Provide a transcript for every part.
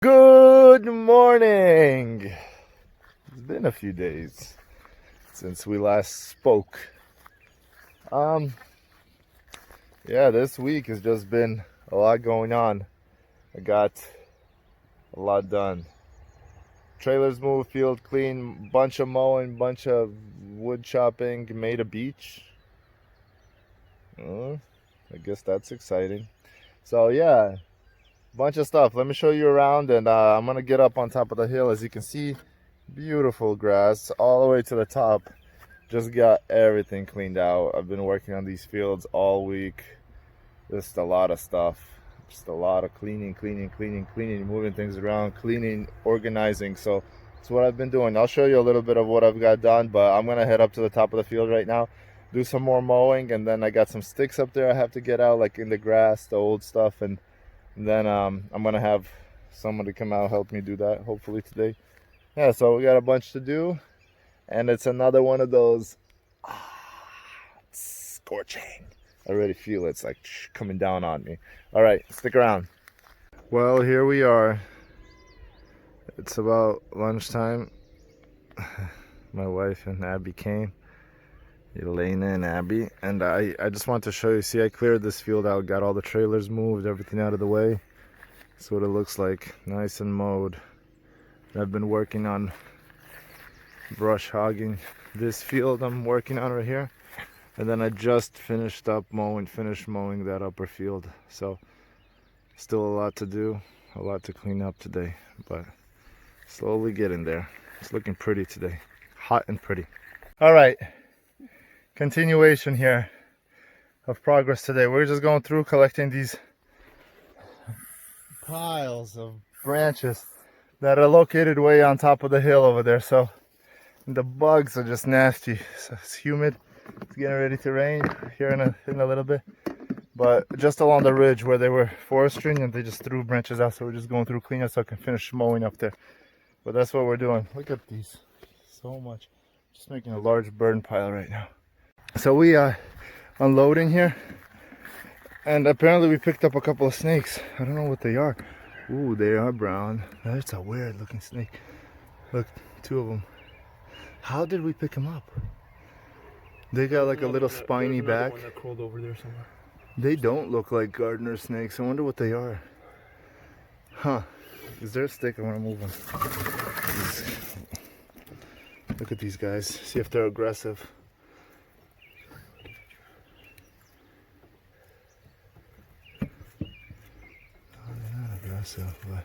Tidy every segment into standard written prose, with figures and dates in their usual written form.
Good morning. It's been a few days since we last spoke. Yeah, this week has just been a lot going on. I got a lot done. Trailers moved, field clean, bunch of mowing, bunch of wood chopping, made a beach. I guess that's exciting. So yeah, bunch of stuff. Let me show you around, and I'm gonna get up on top of the hill. As you can see, beautiful grass all the way to the top. Just got everything cleaned out. I've been working on these fields all week. Just a lot of stuff. Just a lot of cleaning, moving things around, cleaning, organizing. So that's what I've been doing. I'll show you a little bit of what I've got done, but I'm gonna head up to the top of the field right now, do some more mowing, and then I got some sticks up there I have to get out, like in the grass, the old stuff, and then I'm gonna have somebody come out help me do that hopefully today. Yeah, so we got a bunch to do, and it's another one of those it's scorching. I already feel it's like coming down on me. All right, stick around. Well, here we are. It's about lunchtime. My wife and Abby came, Elena and Abby, and I just want to show you. See, I cleared this field out, got all the trailers moved, everything out of the way. That's what it looks like, nice and mowed. I've been working on brush hogging this field I'm working on right here, and then I just finished mowing that upper field. So still a lot to do, a lot to clean up today, but slowly getting there. It's looking pretty today, hot and pretty. All right, continuation here of progress today. We're just going through collecting these piles of branches that are located way on top of the hill over there. So the bugs are just nasty. So it's humid. It's getting ready to rain here in a little bit. But just along the ridge where they were forestering, and they just threw branches out. So we're just going through clean up so I can finish mowing up there. But that's what we're doing. Look at these. So much. Just making a large burn pile right now. So we are unloading here. And apparently we picked up a couple of snakes. I don't know what they are. Ooh, they are brown. That's a weird looking snake. Look, two of them. How did we pick them up? They got like a little spiny back. One that crawled over there somewhere. They don't look like gardener snakes. I wonder what they are. Huh. Is there a stick? I want to move them. Look at these guys. See if they're aggressive. But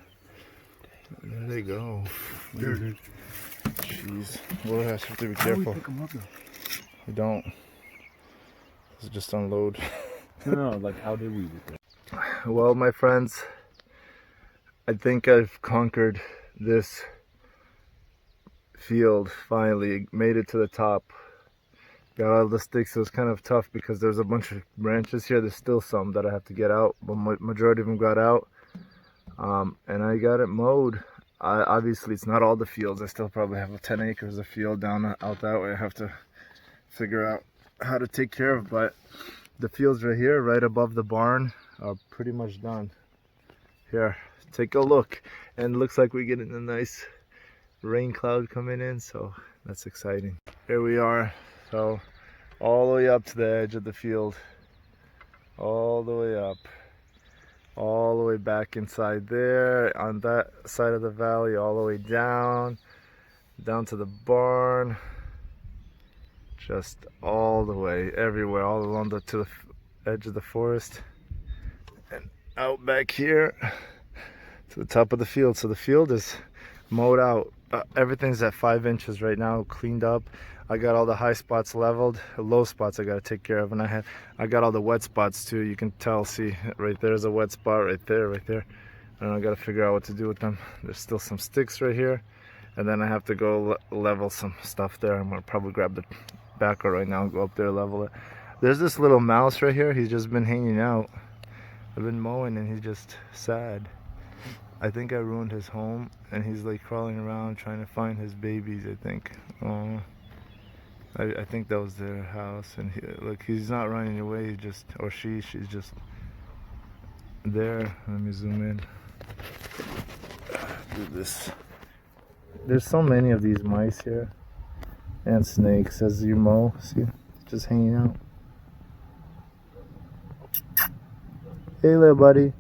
there they go. Jeez. We'll have to be careful. We don't. Let's just unload. No, like how did we do that? Well, my friends, I think I've conquered this field finally. Made it to the top. Got all the sticks. It was kind of tough because there's a bunch of branches here. There's still some that I have to get out, but majority of them got out. And I got it mowed. Obviously it's not all the fields. I still probably have 10 acres of field out that way I have to figure out how to take care of, but the fields right here right above the barn are pretty much done. Here, take a look, and it looks like we're getting a nice rain cloud coming in, so that's exciting. Here we are, so all the way up to the edge of the field, all the way up, all the way back inside there on that side of the valley, all the way down to the barn, just all the way everywhere, all along to the edge of the forest, and out back here to the top of the field. So the field is mowed out. Everything's at 5 inches right now, cleaned up. I got all the high spots leveled. Low spots I got to take care of, and I got all the wet spots too. You can tell, see right there's a wet spot right there, and I got to figure out what to do with them. There's still some sticks right here, and then I have to go level some stuff there. I'm gonna probably grab the backhoe right now and go up there, level it. There's this little mouse right here. He's just been hanging out. I've been mowing and he's just sad. I think I ruined his home, and he's like crawling around trying to find his babies, I think. I think that was their house, and look, he's not running away, she's just there. Let me zoom in. do this. There's so many of these mice here and snakes as you mow. See, just hanging out. Hey, little buddy.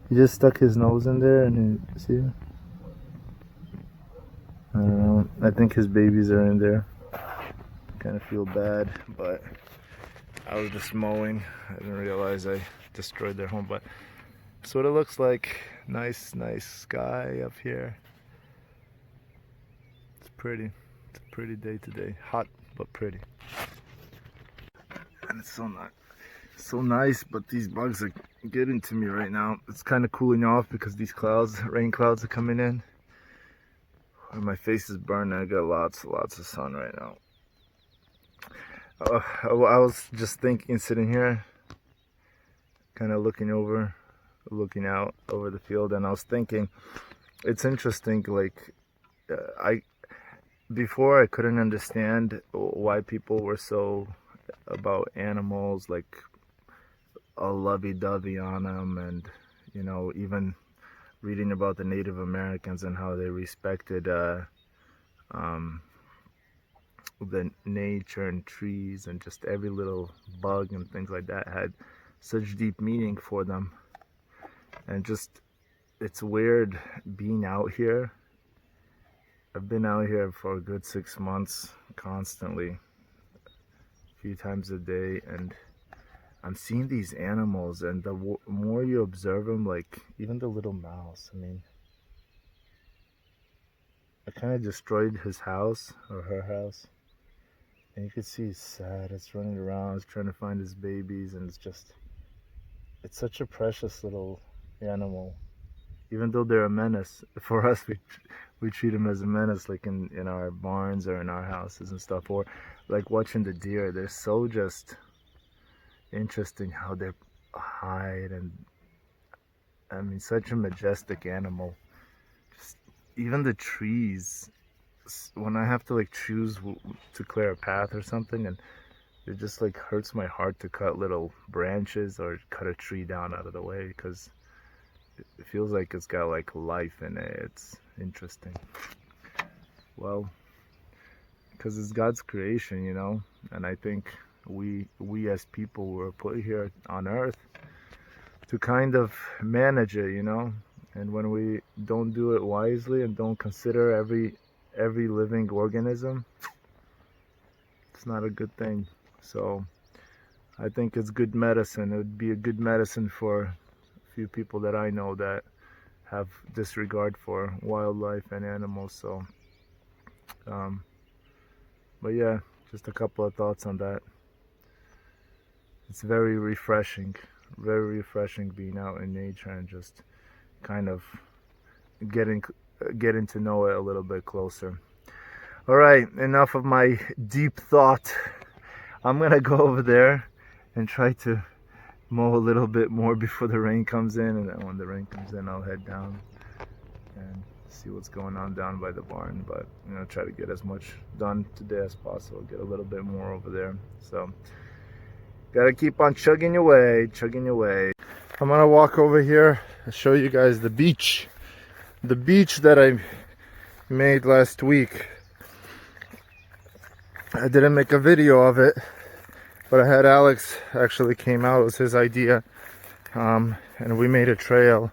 He just stuck his nose in there and he, see? I don't know. I think his babies are in there. Kind of feel bad, but I was just mowing. I didn't realize I destroyed their home, but that's what it looks like. Nice sky up here. It's pretty. It's a pretty day today. Hot, but pretty. And it's so nice, but these bugs are getting to me right now. It's kind of cooling off because these rain clouds are coming in. And my face is burning. I got lots of sun right now. I was just thinking, sitting here, kind of looking out over the field, and I was thinking, it's interesting, like, before I couldn't understand why people were so about animals, like, all lovey-dovey on them, and, you know, even reading about the Native Americans and how they respected, the nature and trees and just every little bug and things like that had such deep meaning for them. And just, it's weird being out here. I've been out here for a good 6 months constantly, a few times a day, and I'm seeing these animals, and the more you observe them, like even the little mouse, I mean, I kind of destroyed his house or her house. And you can see he's sad. It's running around. It's trying to find his babies, and it's such a precious little animal. Even though they're a menace for us, we treat them as a menace, like in our barns or in our houses and stuff. Or like watching the deer. They're so just interesting how they hide, and I mean, such a majestic animal. Just even the trees. When I have to like choose to clear a path or something, and it just like hurts my heart to cut little branches or cut a tree down out of the way, because it feels like it's got like life in it. It's interesting. Well, because it's God's creation, you know, and I think we as people were put here on earth to kind of manage it, you know. And when we don't do it wisely and don't consider every living organism, it's not a good thing. So I think it's good medicine. It would be a good medicine for a few people that I know that have disregard for wildlife and animals. So but yeah, just a couple of thoughts on that. It's very refreshing being out in nature and just kind of getting to know it a little bit closer. All right, enough of my deep thought. I'm gonna go over there and try to mow a little bit more before the rain comes in, and then when the rain comes in, I'll head down and see what's going on down by the barn. But I'm gonna try to get as much done today as possible, get a little bit more over there. So gotta keep on chugging away. I'm gonna walk over here and show you guys the beach that I made last week. I didn't make a video of it, but I had Alex actually came out. It was his idea, and we made a trail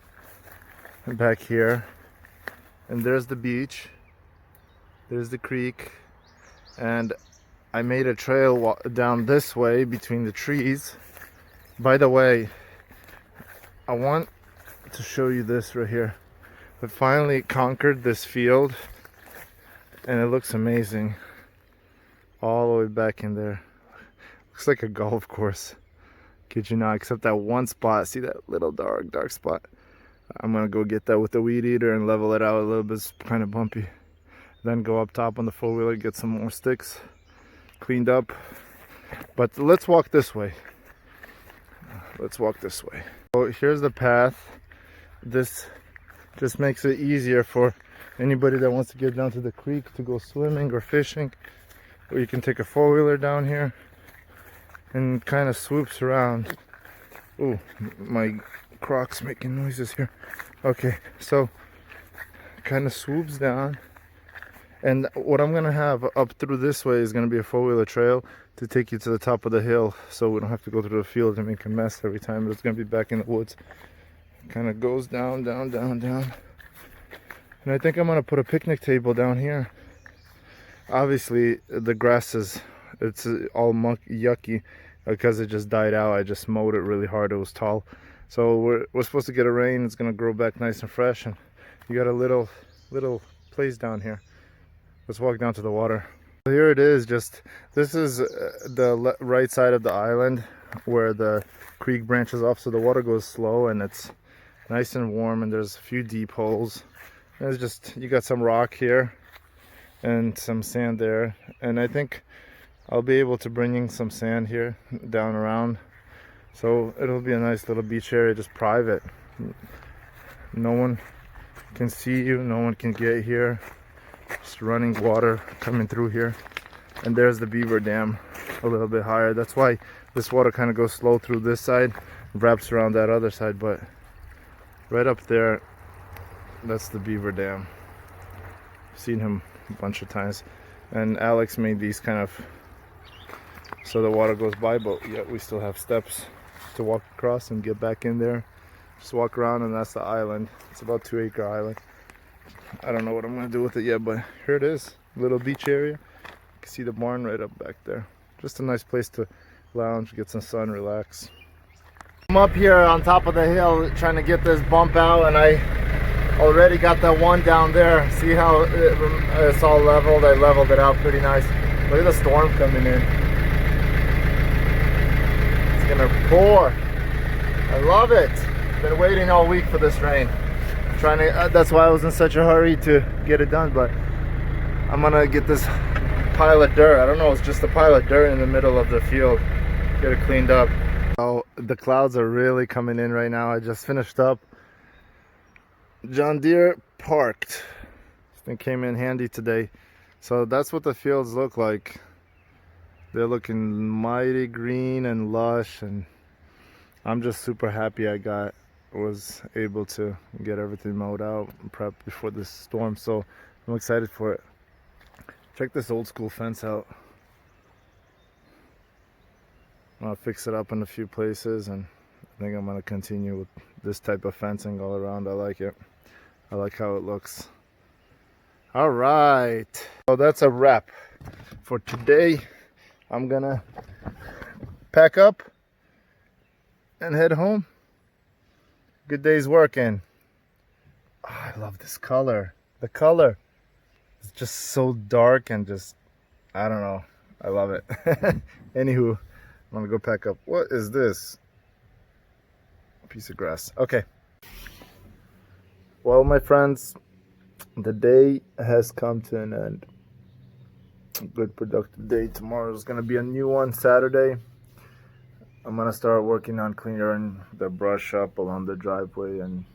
back here, and there's the beach, there's the creek, and I made a trail down this way between the trees. By the way, I want to show you this right here. I finally conquered this field, and it looks amazing. All the way back in there. Looks like a golf course. Kid you not, except that one spot. See that little dark spot? I'm gonna go get that with the weed eater and level it out a little bit. It's kind of bumpy. Then go up top on the four-wheeler, get some more sticks cleaned up. But let's walk this way. So here's the path. This just makes it easier for anybody that wants to get down to the creek to go swimming or fishing. Or you can take a four-wheeler down here and kind of swoops around. Oh, my Crocs making noises here. Okay, so kind of swoops down. And what I'm gonna have up through this way is gonna be a four-wheeler trail to take you to the top of the hill, so we don't have to go through the field and make a mess every time. But it's gonna be back in the woods. Kind of goes down, down, down, down. And I think I'm gonna put a picnic table down here. Obviously, the grass it's all yucky because it just died out. I just mowed it really hard. It was tall. So we're supposed to get a rain. It's gonna grow back nice and fresh, and you got a little place down here. Let's walk down to the water. Here it is. This is the right side of the island where the creek branches off, so the water goes slow and it's nice and warm, and there's a few deep holes. There's just, you got some rock here and some sand there, and I think I'll be able to bring in some sand here down around, so it'll be a nice little beach area, just private. No one can see you, no one can get here. Just running water coming through here, and there's the beaver dam a little bit higher. That's why this water kind of goes slow through this side, wraps around that other side, but right up there, that's the beaver dam. I've seen him a bunch of times, and Alex made these kind of so the water goes by, but yet we still have steps to walk across and get back in there. Just walk around, and that's the island. It's about 2-acre island. I don't know what I'm gonna do with it yet, but here it is, little beach area. You can see the barn right up back there. Just a nice place to lounge, get some sun, relax. I'm up here on top of the hill trying to get this bump out, and I already got that one down there. See how it's all leveled? I leveled it out pretty nice. Look at the storm coming in. It's gonna pour. I love it. Been waiting all week for this rain. That's why I was in such a hurry to get it done, but I'm gonna get this pile of dirt. I don't know, it's just a pile of dirt in the middle of the field. Get it cleaned up. Oh, the clouds are really coming in right now. I just finished up. John Deere parked. This thing came in handy today. So that's what the fields look like. They're looking mighty green and lush, and I'm just super happy I was able to get everything mowed out and prepped before this storm, so I'm excited for it. Check this old school fence out. I'll fix it up in a few places, and I think I'm going to continue with this type of fencing all around. I like it. I like how it looks. All right, so that's a wrap for today. I'm gonna pack up and head home. Good day's working. Oh, I love this color. The color is just so dark and just, I don't know. I love it. Anywho, I'm gonna go pack up. What is this? A piece of grass. Okay. Well, my friends, the day has come to an end. A good productive day. Tomorrow is gonna be a new one, Saturday. I'm gonna start working on clearing the brush up along the driveway and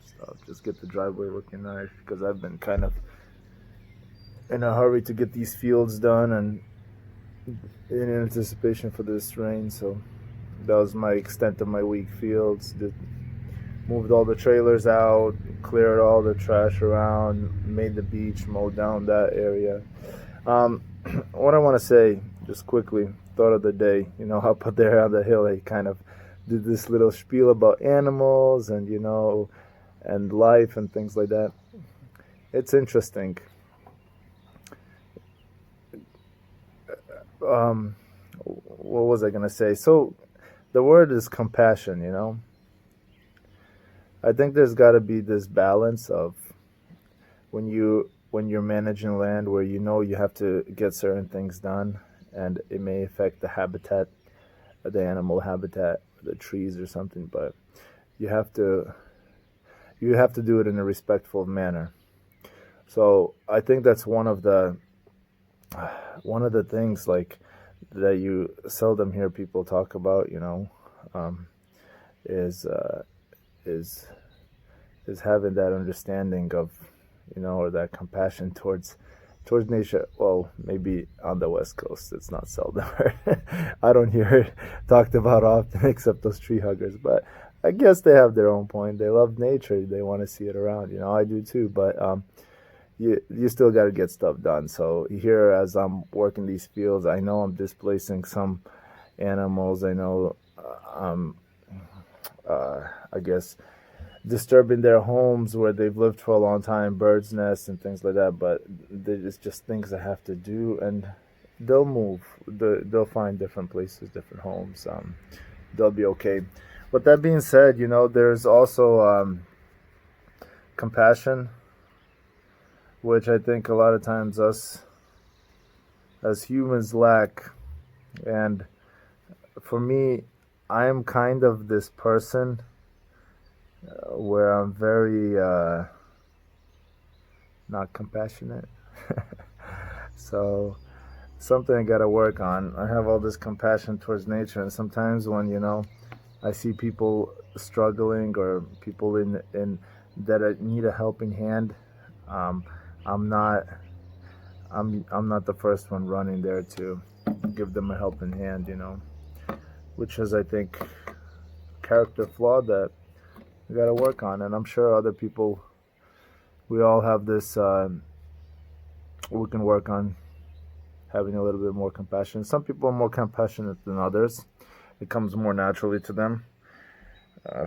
stuff. Just get the driveway looking nice, because I've been kind of in a hurry to get these fields done and in anticipation for this rain. So that was my extent of my week. Fields, moved all the trailers out, cleared all the trash around, made the beach, mowed down that area. What I want to say, just quickly, thought of the day, up there on the hill, I kind of did this little spiel about animals and, and life and things like that. It's interesting. What was I going to say? So the word is compassion, I think there's got to be this balance of when you're managing land where you have to get certain things done, and it may affect the habitat, the animal habitat, the trees or something, but you have to do it in a respectful manner. So I think that's one of the things like that you seldom hear people talk about, is having that understanding of, or that compassion towards nature. Well, maybe on the West Coast it's not seldom. I don't hear it talked about often, except those tree huggers. But I guess they have their own point. They love nature. They want to see it around. You know, I do too. But you still got to get stuff done. So here, as I'm working these fields, I know I'm displacing some animals. I know I guess disturbing their homes where they've lived for a long time, birds' nests and things like that. But it's just things I have to do, and they'll move. They'll find different places, different homes. They'll be okay. With that being said, you know, there's also compassion, which I think a lot of times us as humans lack. And for me, I am kind of this person where I'm very not compassionate. So something I got to work on. I have all this compassion towards nature, and sometimes when I see people struggling or people in that need a helping hand, um, I'm not I'm not the first one running there to give them a helping hand, which is, I think, character flaw that we got to work on. And I'm sure other people, we all have this. We can work on having a little bit more compassion. Some people are more compassionate than others. It comes more naturally to them.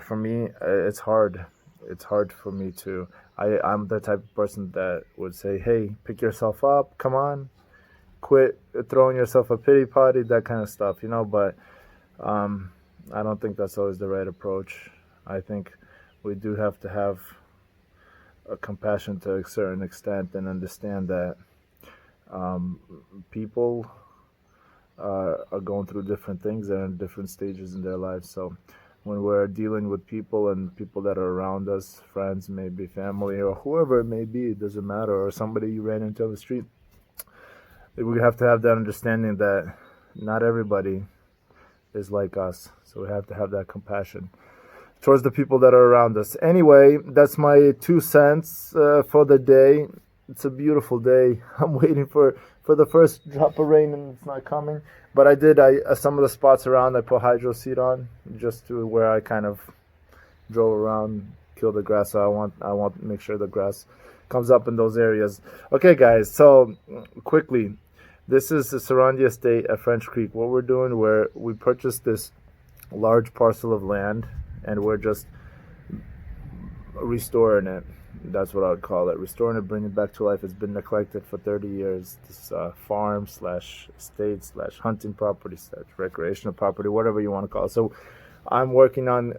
For me, it's hard. It's hard for me to. I'm the type of person that would say, "Hey, pick yourself up. Come on, quit throwing yourself a pity party," that kind of stuff, But I don't think that's always the right approach. I think we do have to have a compassion to a certain extent and understand that people are going through different things and in different stages in their lives. So when we're dealing with people and people that are around us, friends, maybe family, or whoever it may be, it doesn't matter, or somebody you ran into on the street, we have to have that understanding that not everybody is like us. So we have to have that compassion towards the people that are around us. Anyway, that's my 2 cents for the day. It's a beautiful day. I'm waiting for the first drop of rain, and it's not coming. But I some of the spots around, I put hydro seed on just to where I kind of drove around, kill the grass. So I want to make sure the grass comes up in those areas. Okay, guys. So quickly, this is the Sarandi Estate at French Creek. What we're doing, we purchased this large parcel of land, and we're just restoring it. That's what I would call it. Restoring it, bringing it back to life. It's been neglected for 30 years. This farm / estate / hunting property / recreational property, whatever you want to call it. So I'm working on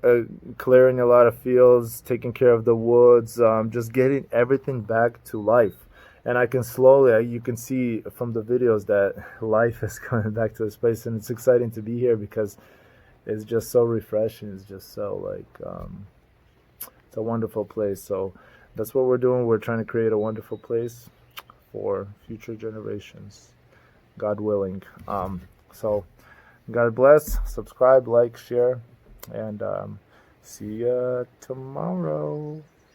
clearing a lot of fields, taking care of the woods, just getting everything back to life. And I can slowly, you can see from the videos that life is coming back to this place. And it's exciting to be here because it's just so refreshing. It's just so it's a wonderful place. So that's what we're doing. We're trying to create a wonderful place for future generations, God willing. So God bless. Subscribe, like, share, and see ya tomorrow.